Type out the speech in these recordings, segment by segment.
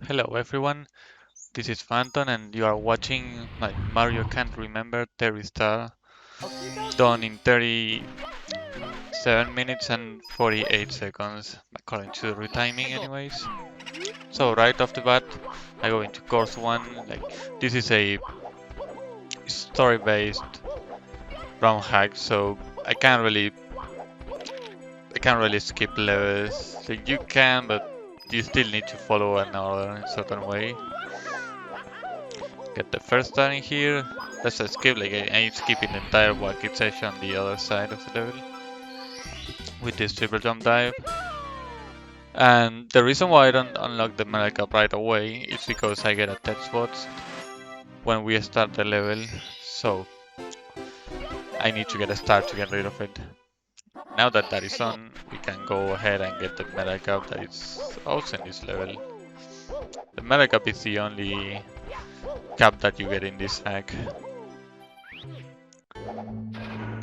Hello everyone, this is Phantom and you are watching my Mario Can't Remember Terry Star done in 37 minutes and 48 seconds according to the retiming anyways. So right off the bat I go into course 1, this is a story based ROM hack, so I can't really skip levels. Like you can, but you still need to follow an order in a certain way. Get the first star in here. That's a skip, like I ain't skipping the entire walk-it session on the other side of the level with this triple jump dive. And the reason why I don't unlock the Mega Cup right away is because I get a dead spot when we start the level, so I need to get a star to get rid of it. Now that that is on, we can go ahead and get the Mega Cup that is also in this level. The Mega Cup is the only cap that you get in this hack.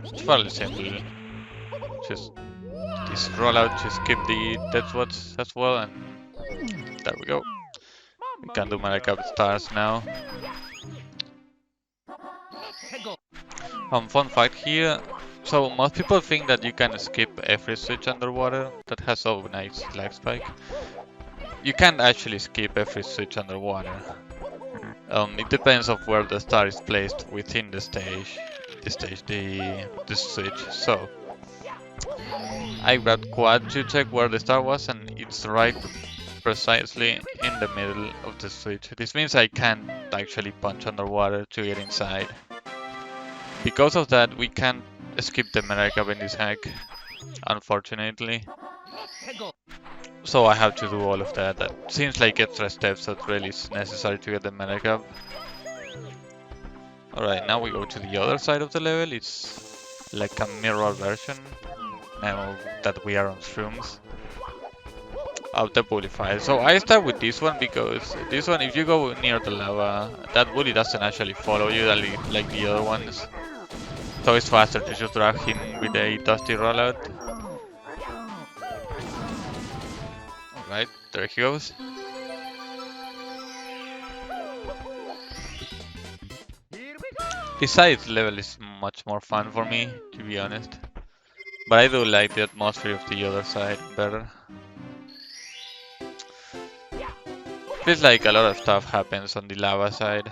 It's fairly simple. Just this rollout, just skip the dead spots as well, and there we go. We can do Mega Cup stars now. Fun fact here. So most people think that you can skip every switch underwater that has a nice lag spike. You can't actually skip every switch underwater. It depends of where the star is placed within the stage, the switch. So I grabbed quad to check where the star was, and it's right precisely in the middle of the switch. This means I can't actually punch underwater to get inside. Because of that, we can't skip the Mega Cup in this hack, unfortunately. So I have to do all of that. That seems like extra steps that really is necessary to get the Mega Cup. Alright, now we go to the other side of the level. It's like a mirror version, now that we are on shrooms, of the bully fight. So I start with this one because this one, if you go near the lava, that bully doesn't actually follow you like the other ones. So it's faster to just drag him with a dusty rollout. Alright, there he goes. This side level is much more fun for me, to be honest. But I do like the atmosphere of the other side better. Feels like a lot of stuff happens on the lava side.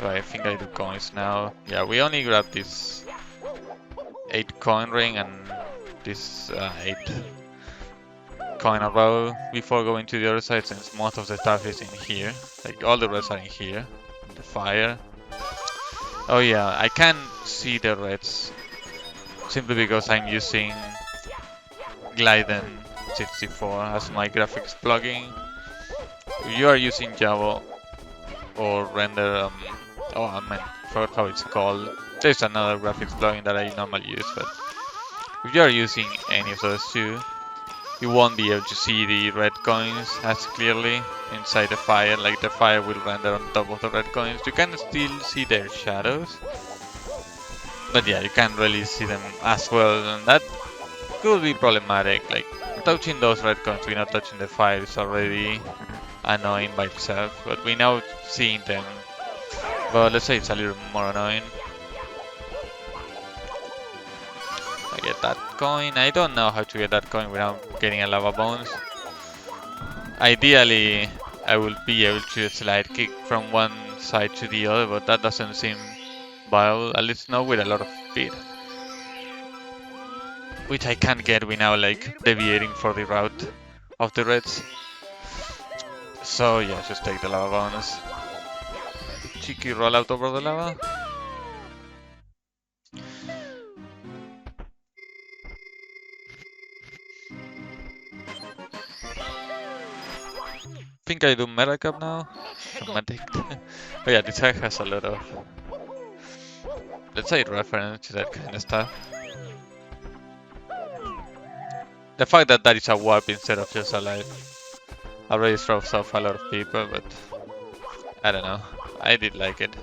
Right, I think I do coins now. Yeah, we only grab this 8 coin ring and this 8 coin row before going to the other side, since most of the stuff is in here. Like all the reds are in here. The fire. Oh yeah, I can't see the reds simply because I'm using Gliden 64 as my graphics plugin. If you are using Java or render, I forgot how it's called. There's another graphics plugin that I normally use, but if you are using any of those two, you won't be able to see the red coins as clearly inside the fire. Like the fire will render on top of the red coins. You can still see their shadows, but yeah, you can't really see them as well, and that could be problematic. Like touching those red coins without touching the fire is already annoying by itself, but we now seeing them, but let's say it's a little more annoying. I get that coin. I don't know how to get that coin without getting a lava bones. Ideally, I will be able to slide kick from one side to the other, but that doesn't seem viable, at least not with a lot of speed. Which I can't get without like deviating for the route of the reds. So yeah, just take the lava bonus. Cheeky rollout over the lava. Think I do Mega Cup now. Commentate. Oh yeah, this hack has a lot of, let's say, reference to that kind of stuff. The fact that that is a warp instead of just a life already throws off a lot of people, but I don't know. I did like it.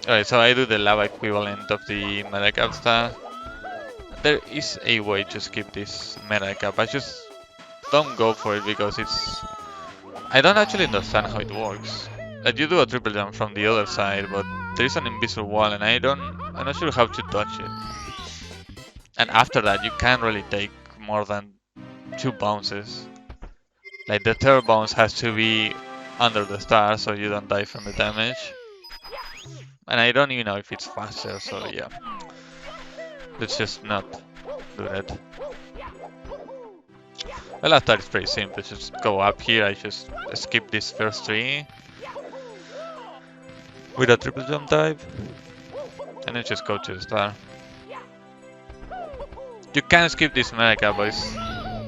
Alright, so I do the lava equivalent of the Mega Cup star. There is a way to skip this Mega Cup. I just don't go for it because I don't actually understand how it works. Like you do a triple jump from the other side, but there is an invisible wall and I'm not sure how to dodge it. And after that you can't really take more than 2 bounces. Like the third bounce has to be under the star so you don't die from the damage. And I don't even know if it's faster, so yeah. Let's just not do that. The last part is pretty simple, just go up here, I just skip this first 3 with a triple jump dive, and then just go to the star. You can skip this mega, but it's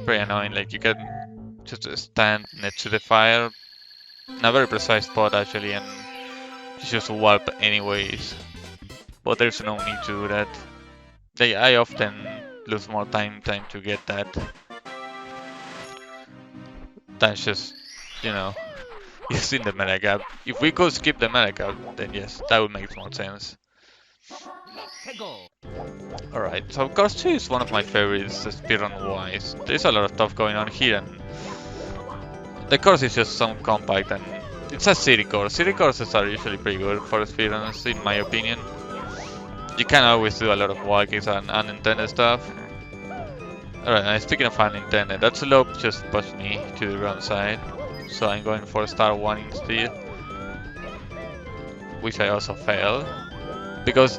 pretty annoying, like you can just stand next to the fire in a very precise spot actually, and you just warp anyways, but there's no need to do that. I often lose more time trying to get that. That's just, you know, using the meta gap. If we could skip the meta gap, then yes, that would make more sense. Alright, so course 2 is one of my favorites, speedrun wise. There's a lot of stuff going on here, and the course is just so compact, and it's a city course. City courses are usually pretty good for speedruns, in my opinion. You can always do a lot of walkies and unintended stuff. Alright, speaking of unintended, that slope just pushed me to the wrong side, so I'm going for star 1 instead, which I also failed, because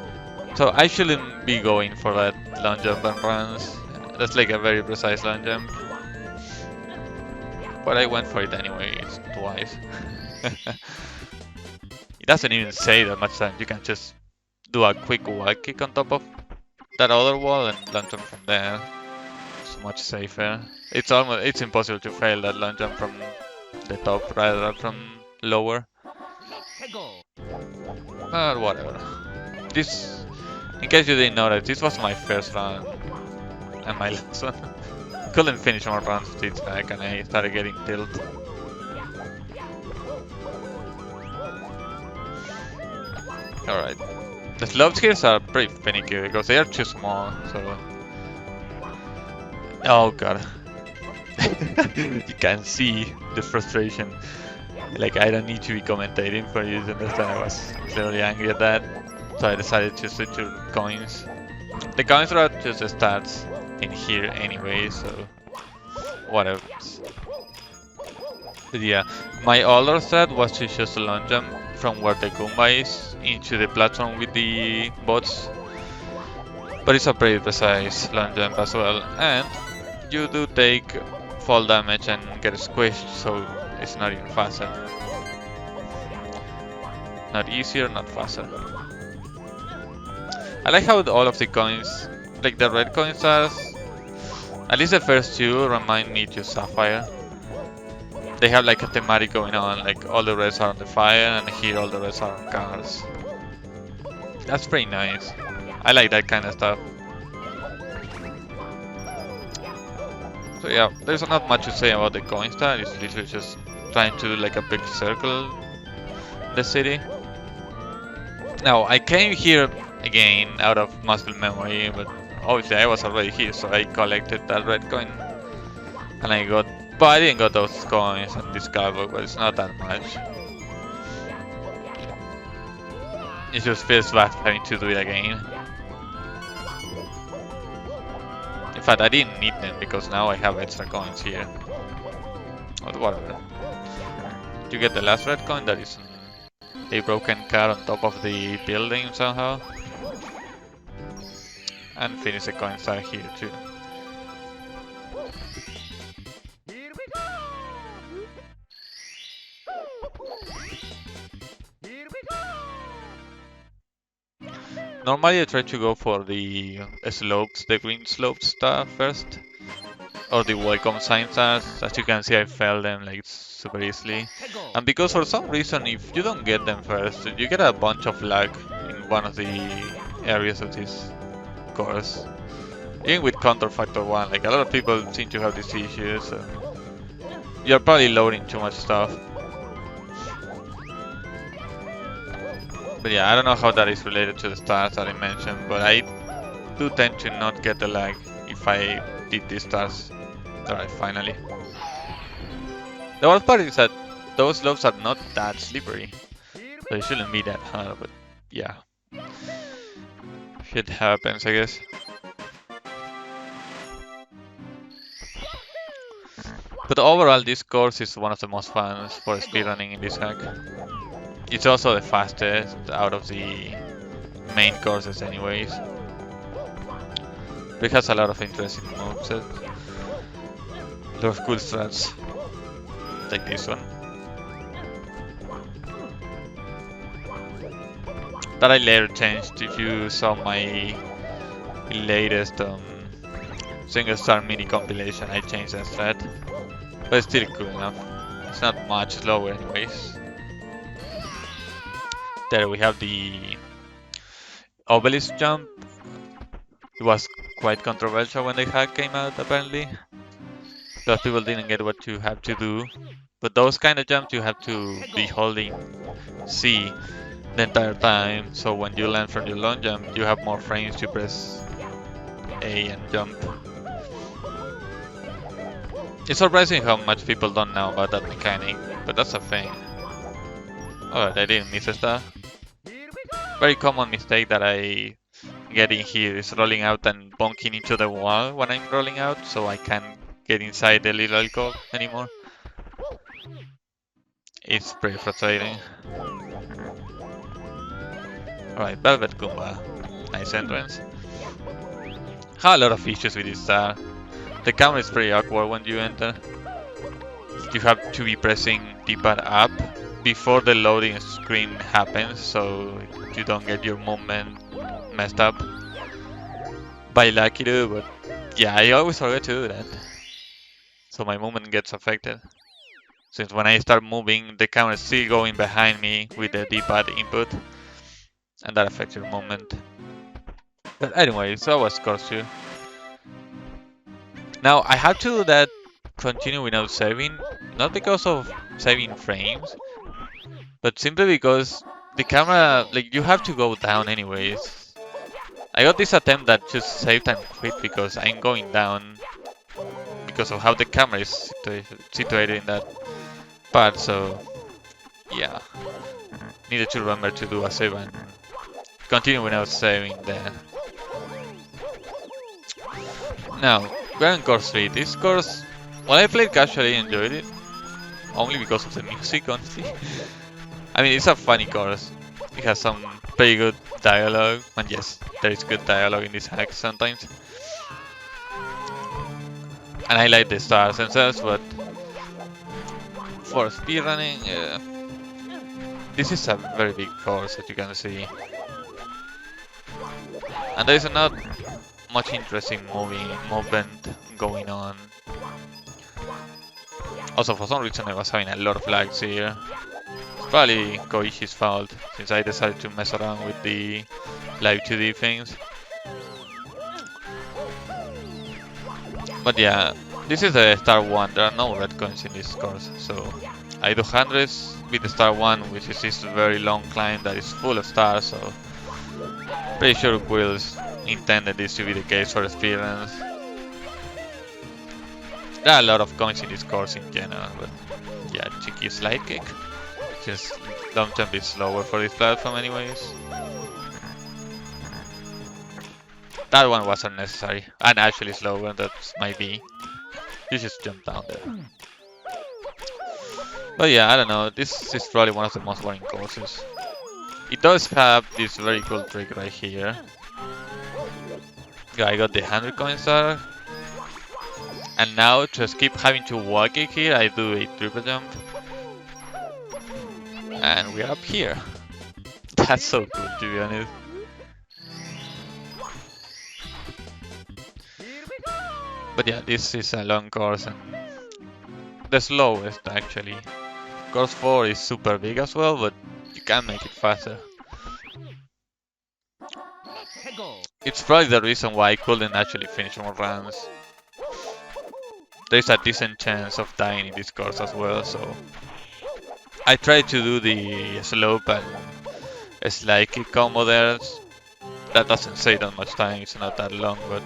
so I shouldn't be going for that long jump and runs. That's like a very precise long jump, but I went for it anyways, twice. It doesn't even say that much time. You can just do a quick wall kick on top of that other wall and long jump from there. Much safer. It's impossible to fail that long jump from the top rather than from lower. But whatever. This, in case you didn't know that, this was my first run and my last one. Couldn't finish more runs with this back and I started getting tilt. Alright. The slopes here are pretty finicky because they are too small, so... Oh god. You can see the frustration. Like, I don't need to be commentating for you to understand. I was clearly angry at that. So I decided to switch to coins. The coins route just starts in here anyway, so whatever. But yeah, my older strat was to just a long jump from where the Goomba is into the platform with the bots. But it's a pretty precise long jump as well, and you do take fall damage and get squished, so it's not even faster. Not easier, not faster. I like how all of the coins, like the red coin stars, at least the first 2 remind me to Sapphire. They have like a thematic going on, like all the reds are on the fire and here all the reds are on cars. That's pretty nice. I like that kind of stuff. So yeah, there's not much to say about the coin star. It's literally just trying to do like a big circle in the city. Now, I came here again out of muscle memory, but obviously I was already here, so I collected that red coin. And I got, but I didn't get those coins on this cardboard, but it's not that much. It just feels bad having to do it again. In fact, I didn't need them because now I have extra coins here. But whatever. You get the last red coin that is a broken car on top of the building somehow. And finish the coin star here too. Normally I try to go for the slopes, the green slope stuff first. Or the welcome sign stars. As you can see, I failed them like super easily. And because for some reason, if you don't get them first, you get a bunch of lag in one of the areas of this course. Even with Contour Factor 1, like a lot of people seem to have this issue, so you're probably loading too much stuff. But yeah, I don't know how that is related to the stars that I mentioned, but I do tend to not get the lag if I did these stars. Alright, finally. The worst part is that those slopes are not that slippery. So it shouldn't be that hard, but yeah. Shit happens, I guess. But overall, this course is one of the most fun for speedrunning in this hack. It's also the fastest out of the main courses anyways. It has a lot of interesting movesets. A lot of cool strats. Like this one. That I later changed. If you saw my latest single star mini compilation, I changed that strat. But it's still cool enough. It's not much slower anyways. There we have the obelisk jump. It was quite controversial when the hack came out apparently. Because people didn't get what you have to do. But those kind of jumps you have to be holding C the entire time, so when you land from your long jump you have more frames to press A and jump. It's surprising how much people don't know about that mechanic, but that's a thing. Oh, I didn't miss a star. Very common mistake that I get in here is rolling out and bonking into the wall when I'm rolling out, so I can't get inside the little alcove anymore. It's pretty frustrating. Alright, Velvet Goomba. Nice entrance. Have a lot of issues with this star. The camera is pretty awkward when you enter. You have to be pressing D-pad up before the loading screen happens, so you don't get your movement messed up. By lucky too, but yeah, I always forget to do that. So my movement gets affected. Since when I start moving, the camera is still going behind me with the D-pad input. And that affects your movement. But anyway, so was course 2. Now I have to do that continue without saving, not because of saving frames, but simply because the camera, like, you have to go down anyways. I got this attempt that just saved and quit because I'm going down because of how the camera is situated in that part, so yeah. Needed to remember to do a save and continue without saving there. Now, we're in course 3. This course, well, I played casually, enjoyed it. Only because of the music, honestly. I mean, it's a funny course. It has some pretty good dialogue. And yes, there is good dialogue in this hack sometimes. And I like the stars themselves, but for speedrunning, this is a very big course, as you can see. And there is not much interesting movement going on. Also, for some reason I was having a lot of lags here. It's probably Koishi's fault, since I decided to mess around with the live 2D things. But yeah, this is a star 1, there are no red coins in this course, so I do hundreds with the star 1, which is this very long climb that is full of stars, so pretty sure Quills intended this to be the case for experience. There are a lot of coins in this course in general, but yeah, cheeky slide kick. Since long jump is slower for this platform anyways. That one wasn't necessary, and actually slower, that might be. You just jump down there. But yeah, I don't know, this is probably one of the most boring courses. It does have this very cool trick right here. Yeah, I got the 100 coin star. And now, to skip having to walk it here, I do a triple jump. And we're up here. That's so cool, to be honest. But yeah, this is a long course and the slowest actually. Course 4 is super big as well, but you can make it faster. It's probably the reason why I couldn't actually finish more runs. There's a decent chance of dying in this course as well, so I tried to do the slope and slide kick combo there. That doesn't save that much time, it's not that long, but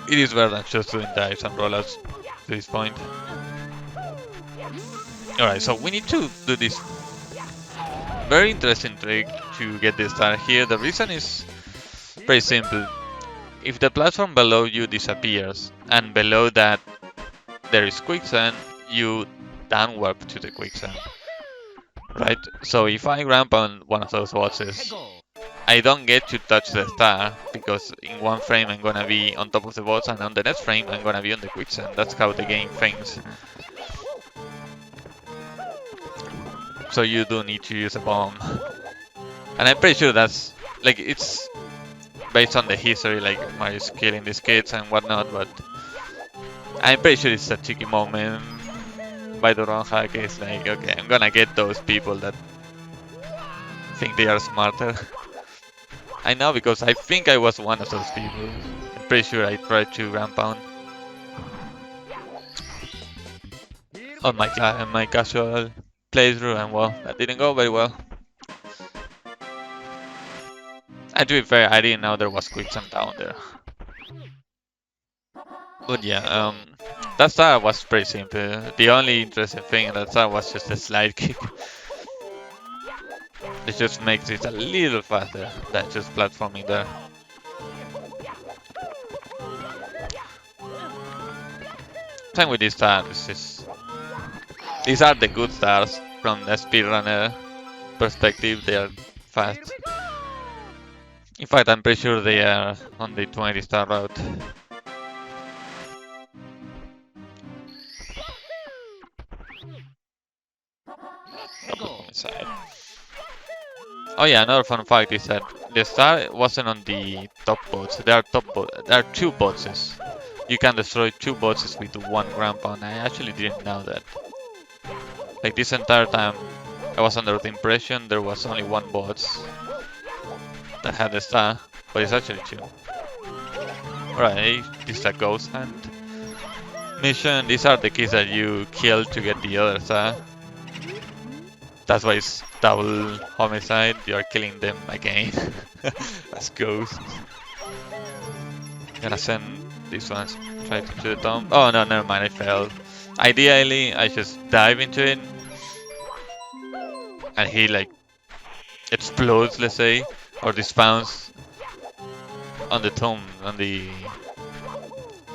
it is better than just doing dives and rollouts to this point. Alright, so we need to do this very interesting trick to get the star here. The reason is pretty simple. If the platform below you disappears and below that there is quicksand, you down warp to the quicksand. Right? So if I ramp on one of those boxes, I don't get to touch the star because in one frame I'm gonna be on top of the box and on the next frame I'm gonna be on the quicksand. That's how the game thinks. So you do need to use a bomb. And I'm pretty sure that's like it's based on the history, like Mario's killing these kids and whatnot, but I'm pretty sure it's a tricky moment by the ROM Hack. It's like, okay, I'm gonna get those people that think they are smarter. I know because I think I was one of those people. I'm pretty sure I tried to ramp on my casual playthrough, and well, that didn't go very well. And to be fair, I didn't know there was quicksand down there. But yeah, that star was pretty simple. The only interesting thing in that star was just a slide kick. It just makes it a little faster than just platforming there. Same with these stars. These are the good stars from the speedrunner perspective. They are fast. In fact, I'm pretty sure they are on the 20 star route. Inside. Oh yeah, another fun fact is that the star wasn't on the top boats. There are two boxes. You can destroy two boxes with one ground pound. I actually didn't know that. Like this entire time, I was under the impression there was only one box that had the star, but it's actually two. Alright, this is a ghost hunt mission. These are the kids that you kill to get the other star. That's why it's double homicide. You're killing them again as ghosts. Gonna send these ones try to the tomb. Oh no, never mind, I failed. Ideally, I just dive into it and he like explodes, let's say, or despawns on the tomb, on the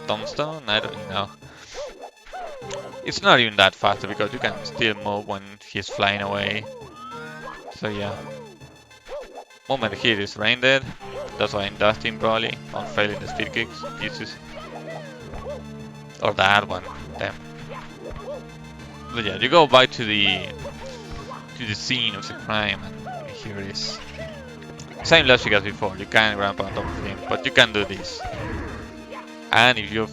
tombstone. I don't know. It's not even that fast because you can still move when he's flying away. So yeah. Moment here is rain dead. That's why I'm dusting probably. I'm failing the speed kicks. Jesus. Or that one. Damn. But yeah, you go back to the scene of the crime and here it is. Same logic as before. You can ramp on top of him, but you can do this. And if you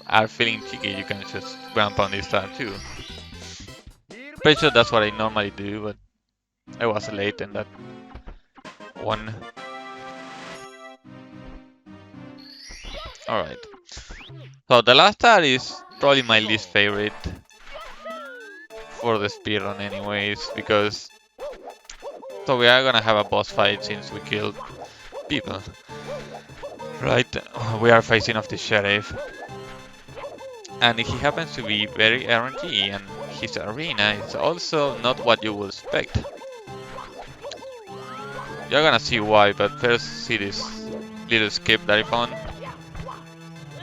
are feeling cheeky, you can just ramp on this star too. Pretty sure that's what I normally do, but I was late in that one. Alright. So the last star is probably my least favorite for the speedrun anyways, because so we are gonna have a boss fight since we killed people. Right? We are facing off the sheriff. And he happens to be very RNG, and his arena is also not what you would expect. You're gonna see why, but first see this little skip that I found.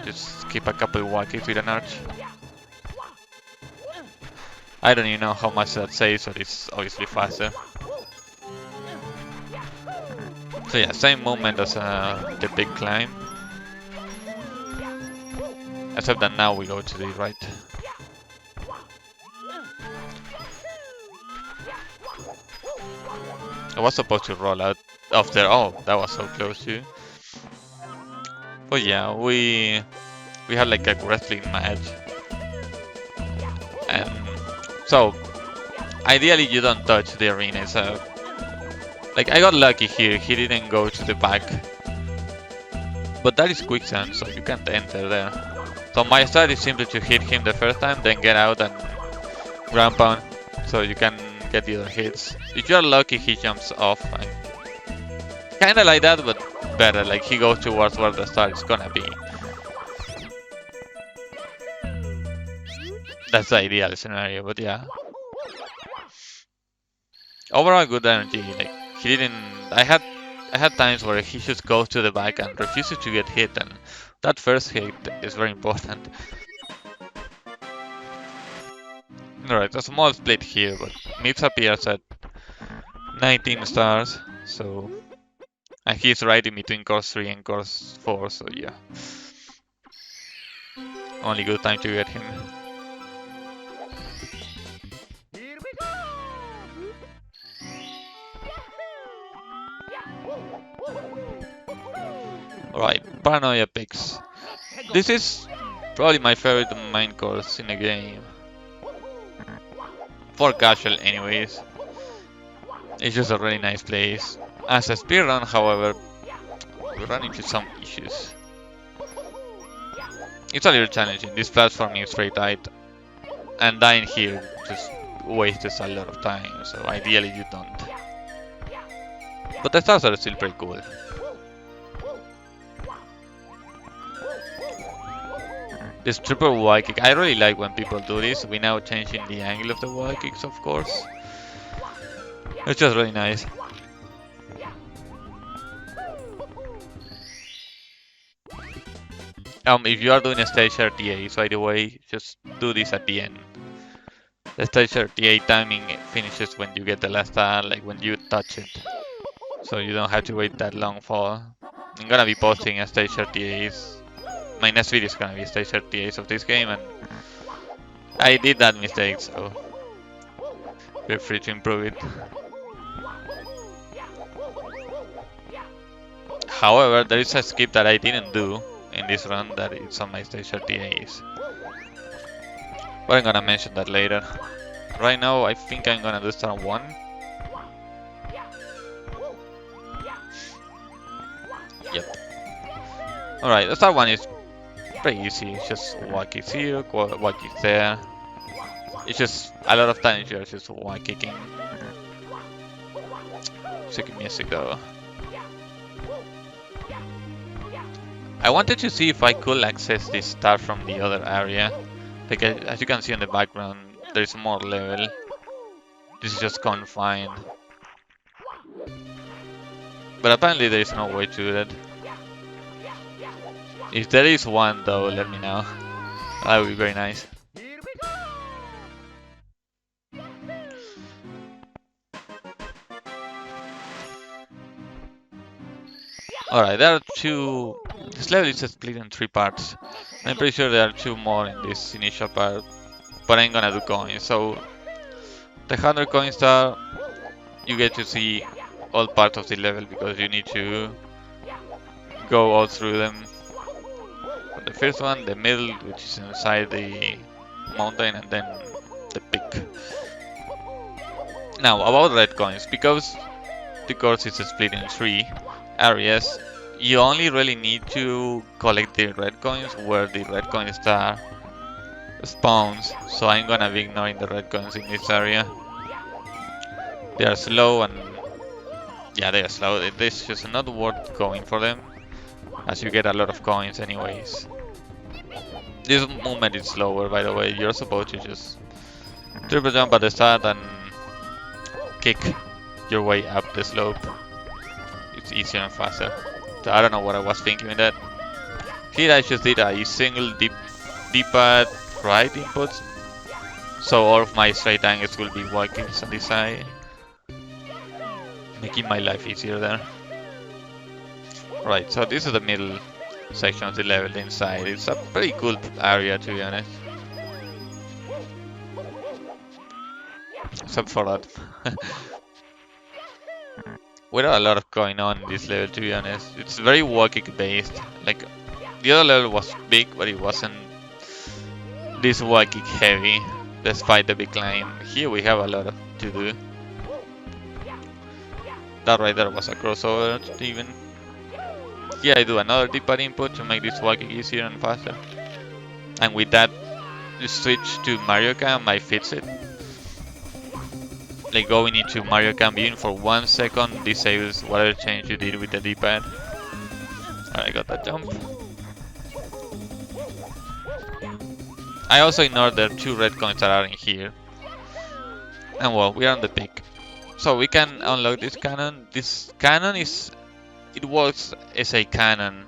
Just skip a couple of walkies with an arch. I don't even know how much that saves, but it's obviously faster. So yeah, same movement as the big climb. Except that now we go to the right. I was supposed to roll out off there. Oh, that was so close too. But yeah, we had like a wrestling match. And so ideally you don't touch the arena, so like I got lucky here, he didn't go to the back. But that is quicksand, so you can't enter there. So my strat is simply to hit him the first time, then get out and ground pound, so you can get the other hits. If you're lucky, he jumps off. Kinda like that, but better, like he goes towards where the star is gonna be. That's the ideal scenario, but yeah. Overall good energy, like he didn't I had times where he just goes to the back and refuses to get hit, and that first hit is very important. Alright, a small split here, but Mips appears at 19 stars, so and he's right in between course 3 and course 4, so yeah. Only good time to get him. Alright, Paranoia picks. This is probably my favorite main course in the game. For casual anyways. It's just a really nice place. As a speedrun, however, we run into some issues. It's a little challenging. This platform is very tight, and dying here just wastes a lot of time, so ideally you don't. But the stars are still pretty cool. This triple Y kick, I really like when people do this. We now changing the angle of the Y kicks, of course. It's just really nice. If you are doing a stage RTA, by the way, just do this at the end. The stage RTA timing finishes when you get the last star, like when you touch it. So you don't have to wait that long for... I'm gonna be posting a stage RTAs. My next video is gonna be stage RTAs of this game, and I did that mistake, so feel free to improve it. However, there is a skip that I didn't do in this run that it's on my stage RTAs. But I'm gonna mention that later. Right now, I think I'm gonna do star 1. Yep. Alright, the star 1 is pretty easy. It's just Y kicks here, Y kicks there. It's just a lot of times you're just Y kicking. Sick music though. I wanted to see if I could access this star from the other area. Because as you can see in the background, there's more level. This is just confined. But apparently there is no way to do that. If there is one though, let me know. That would be very nice. Alright, there are two... This level is split in 3 parts. I'm pretty sure there are 2 more in this initial part, but I'm gonna do coins. So, the 100 coin star, you get to see all parts of the level because you need to go all through them. The first one, the middle, which is inside the mountain, and then the peak. Now, about red coins, because the course is split in 3 areas, you only really need to collect the red coins where the red coin star spawns. So I'm gonna be ignoring the red coins in this area. They are slow, and yeah, they are slow. It's just not worth going for them, as you get a lot of coins anyways. This movement is slower, by the way. You're supposed to just triple jump at the start and kick your way up the slope. It's easier and faster. So I don't know what I was thinking with that. Here I just did a single D-pad right inputs, so all of my straight angles will be Y kicks on this side, making my life easier there. Right, so this is the middle section of the level inside. It's a pretty cool area, to be honest. Except for that. Without a lot of going on in this level, to be honest. It's very Y-kick based. Like, the other level was big, but it wasn't this Y-kick heavy, despite the big climb. Here we have a lot to do. That right there was a crossover, even. Here I do another D-pad input to make this Y-kick easier and faster. And with that, you switch to Mario Cam, I fix it. Like going into Mario Cam viewing for 1 second disables whatever change you did with the D-pad. Alright, I got that jump. I also ignored the 2 red coins that are in here. And well, we are on the peak. So we can unlock this cannon. This cannon it works as a cannon,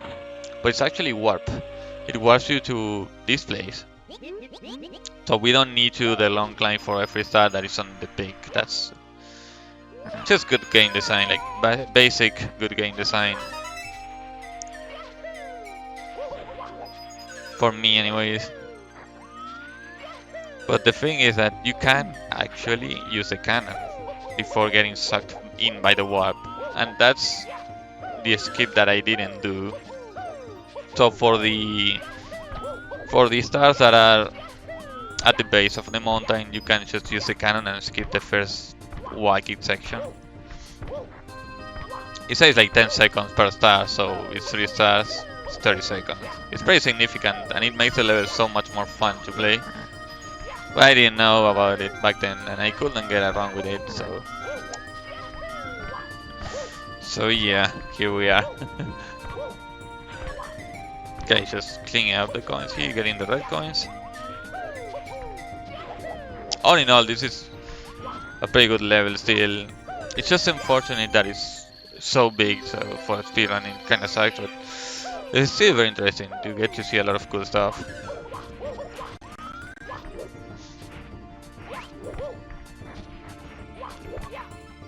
but it's actually warp. It warps you to this place. So we don't need to do the long climb for every star that is on the peak. That's just good game design, like basic good game design. For me anyways. But the thing is that you can actually use a cannon before getting sucked in by the warp. And that's the skip that I didn't do. So for the stars that are at the base of the mountain, you can just use the cannon and skip the first wacky section. It says like 10 seconds per star, so it's 3 stars, it's 30 seconds. It's pretty significant and it makes the level so much more fun to play. But I didn't know about it back then and I couldn't get around with it, so yeah, here we are. Okay, just cleaning up the coins here, getting the red coins. All in all, this is a pretty good level still. It's just unfortunate that it's so big, so for speedrunning it kinda sucks, but it's still very interesting to get to see a lot of cool stuff.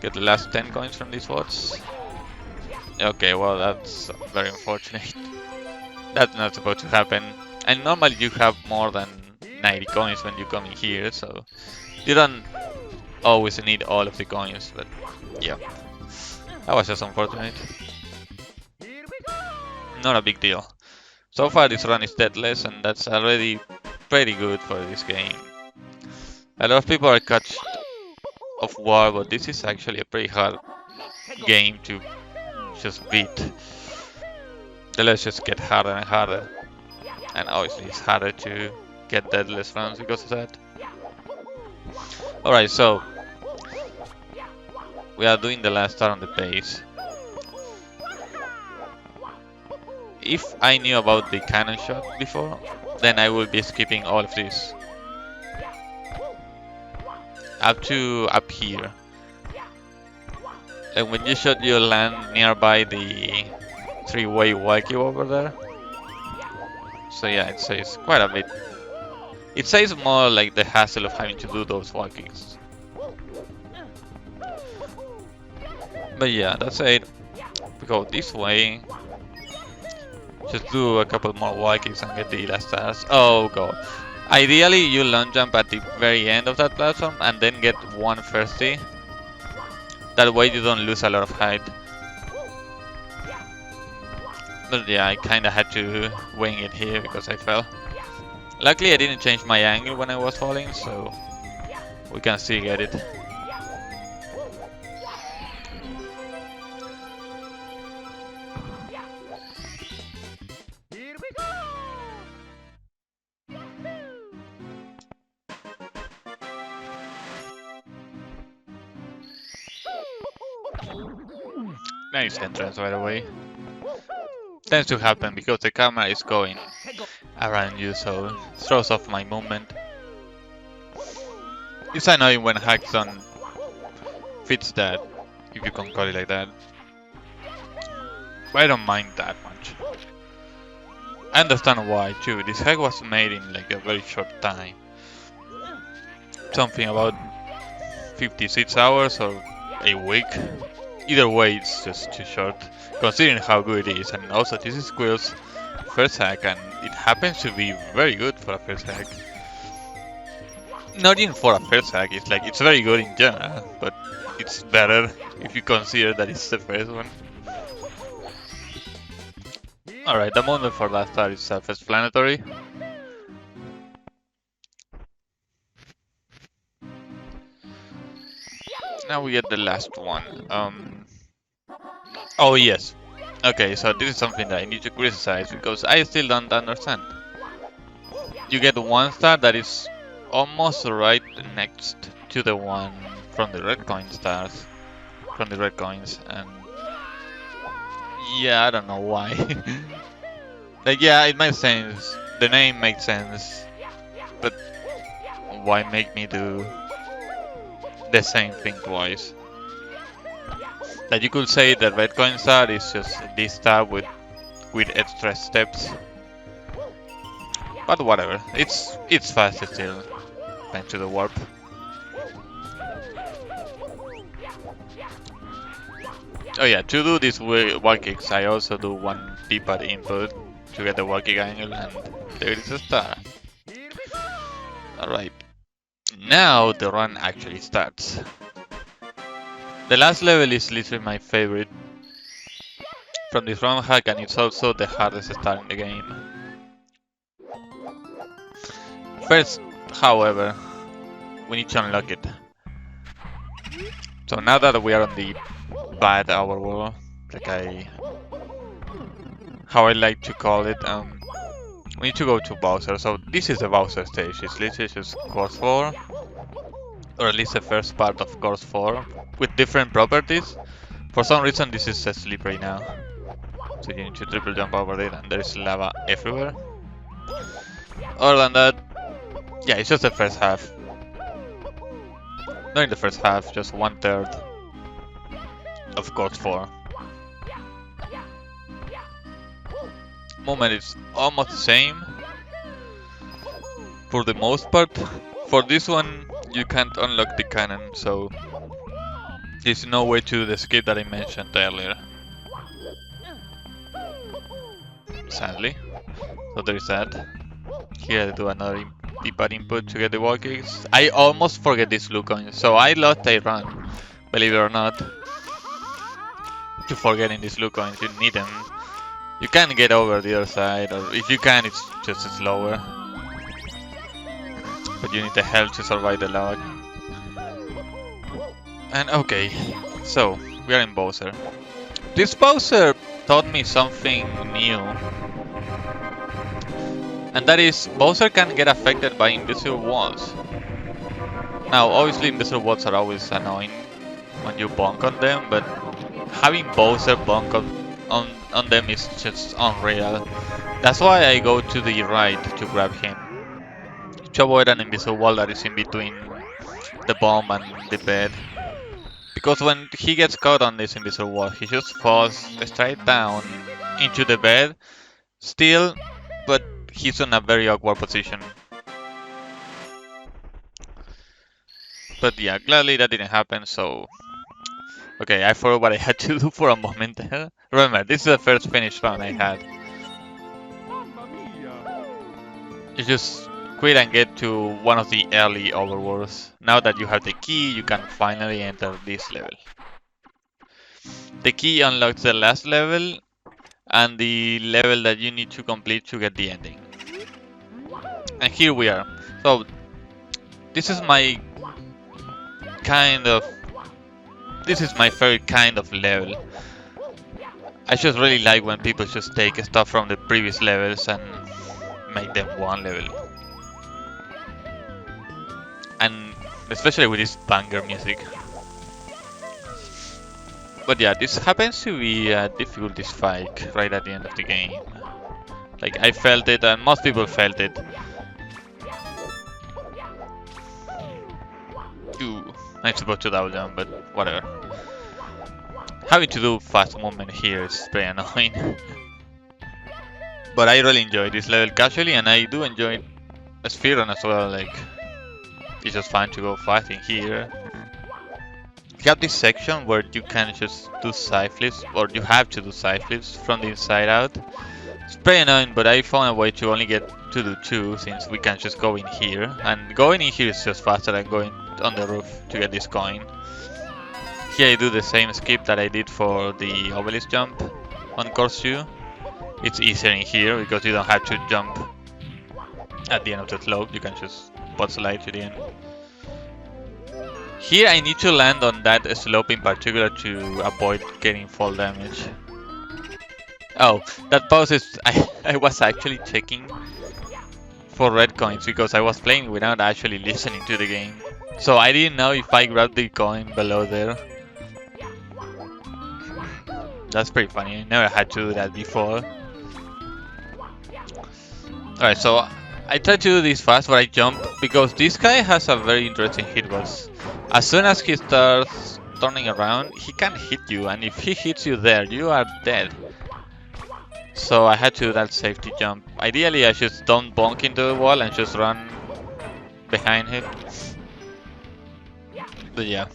Get the last 10 coins from these votes. Okay, well that's very unfortunate. That's not supposed to happen. And normally you have more than 90 coins when you come in here, so you don't always need all of the coins, but yeah. That was just unfortunate. Not a big deal. So far this run is deathless and that's already pretty good for this game. A lot of people are catched of war, but this is actually a pretty hard game to just beat. The levels just get harder and harder. And obviously it's harder to get deathless runs because of that. Alright, so we are doing the last star on the base. If I knew about the cannon shot before, then I would be skipping all of this. Up to up here. And when you shot, you land nearby the 3-way wacky over there. So yeah, it saves quite a bit. It saves more like the hassle of having to do those walkies. But yeah, that's it. We go this way. Just do a couple more walkies and get the last stars. Oh god. Ideally, you long jump at the very end of that platform and then get 130. That way you don't lose a lot of height. But yeah, I kinda had to wing it here because I fell. Luckily I didn't change my angle when I was falling, so we can still get it. Nice entrance, by the way. Tends to happen because the camera is going around you, so it throws off my movement. It's annoying when hacks don't fits that, if you can call it like that. But I don't mind that much. I understand why too. This hack was made in like a very short time. Something about 56 hours or a week. Either way, it's just too short, considering how good it is. And also, this is Quills' first hack, and it happens to be very good for a first hack. Not even for a first hack, it's like, it's very good in general, but it's better if you consider that it's the first one. Alright, the moment for last star is self-explanatory. Now we get the last one. Oh yes. Okay, so this is something that I need to criticize because I still don't understand. You get 1 star that is almost right next to the one from the red coin stars, from the red coins, and yeah, I don't know why. Like, yeah, it makes sense. The name makes sense. but why make me do the same thing twice? That you could say that Redone start is just this tab with extra steps. But whatever, it's fast still, thanks to the warp. Oh yeah, to do these wall kicks, I also do one D-pad input to get the wall kick angle, and there is a star. Alright, now the run actually starts. The last level is literally my favorite from this ROM hack, and it's also the hardest star in the game. First, however, we need to unlock it. So now that we are on the bad hour world, like how I like to call it, we need to go to Bowser. So this is the Bowser stage. It's literally just course 4, or at least the first part of course 4, with different properties. For some reason this is slippery now, so you need to triple jump over it, and there is lava everywhere. Other than that, yeah, it's just the first half. Not in the first half, just 1/3 of course 4. Moment is almost the same for the most part. For this one, you can't unlock the cannon, so there's no way to do the skip that I mentioned earlier, sadly. So there is that. Here I do another D-pad input to get the wall kicks. I almost forget these blue coins, so I lost a run, believe it or not, to forgetting these blue coins. You need them. You can get over the other side, or if you can, it's just slower. But you need the health to survive the lava. And okay, so we are in Bowser. This Bowser taught me something new. And that is, Bowser can get affected by invisible walls. Now, obviously invisible walls are always annoying when you bonk on them, but having Bowser bonk on them is just unreal. That's why I go to the right to grab him, to avoid an invisible wall that is in between the bomb and the bed. Because when he gets caught on this invisible wall, he just falls straight down into the bed, still, but he's in a very awkward position. But yeah, gladly that didn't happen, so... Okay, I forgot what I had to do for a moment there. Remember, this is the first finish run I had. You just quit and get to one of the early overworlds. Now that you have the key, you can finally enter this level. The key unlocks the last level and the level that you need to complete to get the ending. And here we are. So, this is my favorite kind of level. I just really like when people just take stuff from the previous levels and make them one level. And especially with this banger music. But yeah, this happens to be a difficulty spike right at the end of the game. Like, I felt it, and most people felt it. Ooh, I'm supposed to double jump, but whatever. Having to do fast movement here is pretty annoying. But I really enjoy this level casually, and I do enjoy Speedrun as well. Like, it's just fun to go fast in here. You have this section where you can just do side flips, or you have to do side flips from the inside out. It's pretty annoying, but I found a way to only get to do 2, since we can just go in here. And going in here is just faster than going on the roof to get this coin. Here I do the same skip that I did for the obelisk jump on course 2. It's easier in here because you don't have to jump at the end of the slope, you can just butt slide to the end. Here I need to land on that slope in particular to avoid getting fall damage. Oh, that pause is... I was actually checking for red coins because I was playing without actually listening to the game. So I didn't know if I grabbed the coin below there. That's pretty funny, I never had to do that before. Alright, so I try to do this fast, but I jump because this guy has a very interesting hitbox. As soon as he starts turning around, he can hit you, and if he hits you there, you are dead. So I had to do that safety jump. Ideally, I just don't bonk into the wall and just run behind him. But yeah,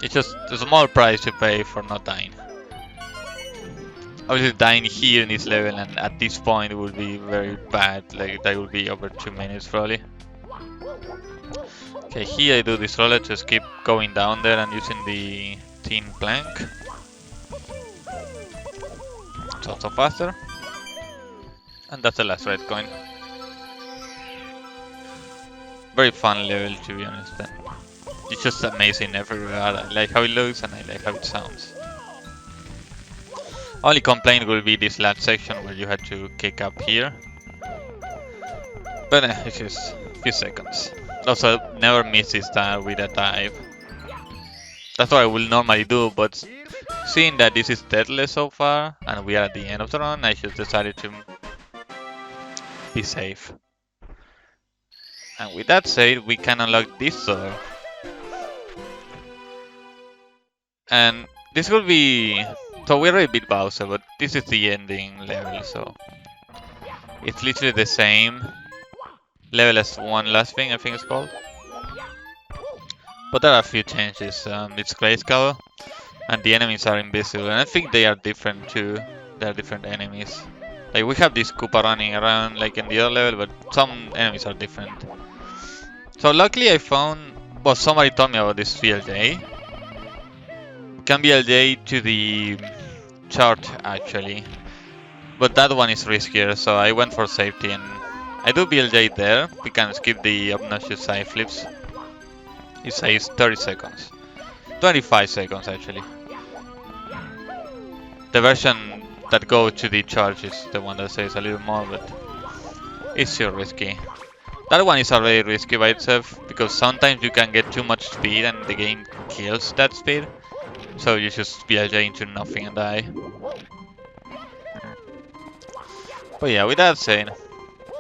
it's just a small price to pay for not dying. Obviously, dying here in this level and at this point would be very bad. Like that would be over 2 minutes probably. Okay, here I do this roller, just keep going down there and using the tin plank. It's also faster. And that's the last red coin. Very fun level, to be honest. It's just amazing everywhere. I like how it looks and I like how it sounds. Only complaint will be this last section where you had to kick up here. But it's just a few seconds. Also, never miss this time with a dive. That's what I will normally do, but seeing that this is deathless so far and we are at the end of the run, I just decided to be safe. And with that said, we can unlock this door. And this will be... So we already beat Bowser, but this is the ending level, so... It's literally the same level as One Last Thing, I think it's called. But there are a few changes. It's grayscale, and the enemies are invisible, and I think they are different too. They are different enemies. Like we have this Koopa running around like in the other level, but some enemies are different. So luckily I found, well, somebody told me about this VLJ. You can VLJ to the chart actually, but that one is riskier, so I went for safety and I do VLJ there. We can skip the obnoxious side flips. It says 30 seconds. 25 seconds actually. The version that goes to the charge is the one that says a little more, but it's still risky. That one is already risky by itself, because sometimes you can get too much speed and the game kills that speed. So you just VLJ into nothing and die. But yeah, with that said,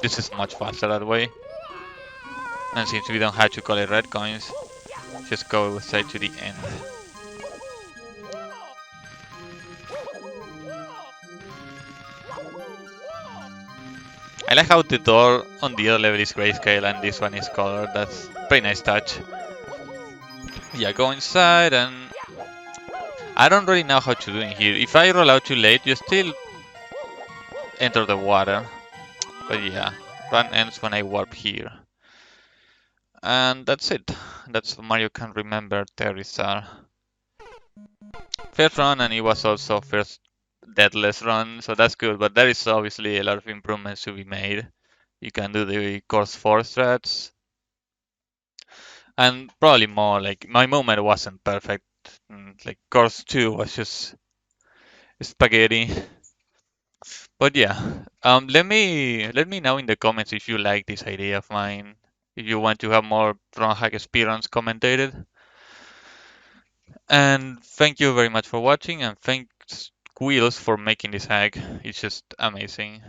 this is much faster that way. And since we don't have to collect red coins, just go straight to the end. I like how the door on the other level is grayscale and this one is colored. That's a pretty nice touch. Yeah, go inside and... I don't really know how to do in here. If I roll out too late, you still enter the water. But yeah, run ends when I warp here. And that's it. That's Mario Can Remember Terrisar. First run, and it was also first deathless run, so that's good. But there is obviously a lot of improvements to be made. You can do the course 4 strats. And probably more, like my movement wasn't perfect. Like course 2 was just spaghetti. But yeah, let me know in the comments if you like this idea of mine. If you want to have more ROM Hack speedruns commentated. And thank you very much for watching, and thanks Quills for making this hack. It's just amazing.